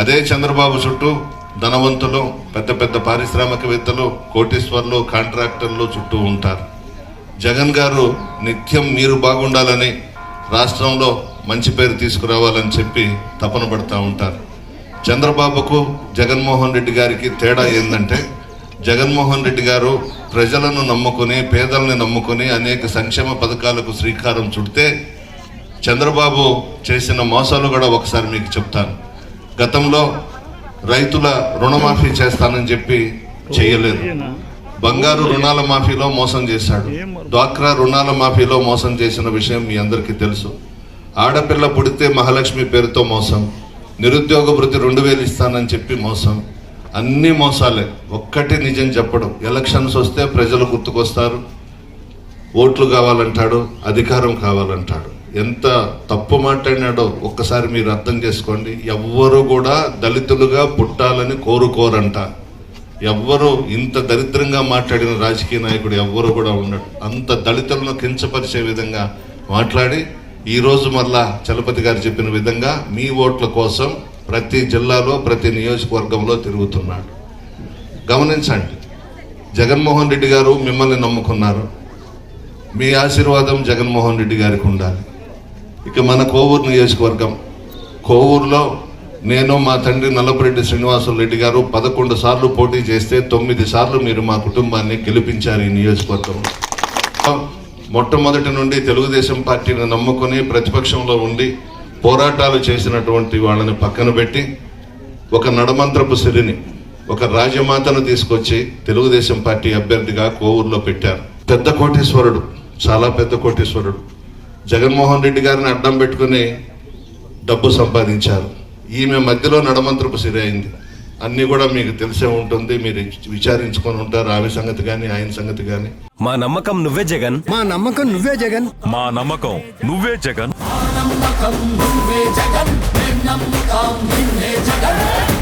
అదే చంద్రబాబు చుట్టూ ధనవంతులు, పెద్ద పెద్ద పారిశ్రామికవేత్తలు, కోటీశ్వర్లు, కాంట్రాక్టర్లు చుట్టూ ఉంటారు. జగన్ గారు నిత్యం మీరు బాగుండాలని, రాష్ట్రంలో మంచి పేరు తీసుకురావాలని చెప్పి తపన పడుతూ ఉంటారు. చంద్రబాబుకు జగన్మోహన్ రెడ్డి గారికి తేడా ఏంటంటే, జగన్మోహన్ రెడ్డి గారు ప్రజలను నమ్ముకుని, పేదలను నమ్ముకుని అనేక సంక్షేమ పథకాలకు శ్రీకారం చుడితే, చంద్రబాబు చేసిన మోసాలు కూడా ఒకసారి మీకు చెప్తాను. గతంలో రైతుల రుణమాఫీ చేస్తానని చెప్పి చేయలేదు. బంగారు రుణాల మాఫీలో మోసం చేశాడు. డ్వాక్రా రుణాల మాఫీలో మోసం చేసిన విషయం మీ అందరికీ తెలుసు. ఆడపిల్ల పుడితే మహాలక్ష్మి పేరుతో మోసం, నిరుద్యోగ భృతి 2000 ఇస్తానని చెప్పి మోసం. అన్ని మోసాలే, ఒక్కటి నిజం చెప్పడం. ఎలక్షన్స్ వస్తే ప్రజలు గుర్తుకొస్తారు, ఓట్లు కావాలంటాడు, అధికారం కావాలంటాడు. ఎంత తప్పు మాట్లాడినాడో ఒక్కసారి మీరు అర్థం చేసుకోండి. ఎవ్వరు కూడా దళితులుగా పుట్టాలని కోరుకోరంట. ఎవ్వరు ఇంత దరిద్రంగా మాట్లాడిన రాజకీయ నాయకుడు ఎవ్వరు కూడా ఉండడు. అంత దళితులను కించపరిచే విధంగా మాట్లాడి ఈరోజు మళ్ళా చలపతి గారు చెప్పిన విధంగా మీ ఓట్ల కోసం ప్రతి జిల్లాలో, ప్రతి నియోజకవర్గంలో తిరుగుతున్నాడు. గమనించండి, జగన్మోహన్ రెడ్డి గారు మిమ్మల్ని నమ్ముకున్నారు. మీ ఆశీర్వాదం జగన్మోహన్ రెడ్డి గారికి ఉండాలి. ఇక మన కోవూరు నియోజకవర్గం, కోవూరులో నేను, మా తండ్రి నల్లపురెడ్డి శ్రీనివాసులు రెడ్డి గారు 11 సార్లు పోటీ చేస్తే 9 సార్లు మీరు మా కుటుంబాన్ని గెలిపించారు. ఈ నియోజకవర్గంలో మొట్టమొదటి నుండి తెలుగుదేశం పార్టీని నమ్ముకుని ప్రతిపక్షంలో ఉండి పోరాటాలు చేసినటువంటి వాళ్ళని పక్కన పెట్టి ఒక నడమంత్రపు సిరిని, ఒక రాజమాతను తీసుకొచ్చి తెలుగుదేశం పార్టీ అభ్యర్థిగా కోవూరులో పెట్టారు. పెద్ద కోటీశ్వరుడు, చాలా పెద్ద కోటీశ్వరుడు. జగన్మోహన్ రెడ్డి గారిని అడ్డం పెట్టుకుని డబ్బు సంపాదించారు. ఈమె మధ్యలో నడమంత్రపు సిరి అయింది. అన్నీ కూడా మీకు తెలిసే ఉంటుంది, మీరు విచారించుకొని ఉంటారు. ఆమె సంగతి కానీ, ఆయన సంగతి కానీ. మా నమ్మకం నువ్వే జగన్, మా నమ్మకం నువ్వే జగన్, మా నమ్మకం నువ్వే జగన్. నమ్మకం నువ్వే జగన్, నమ్మకం నిన్నే జగన్.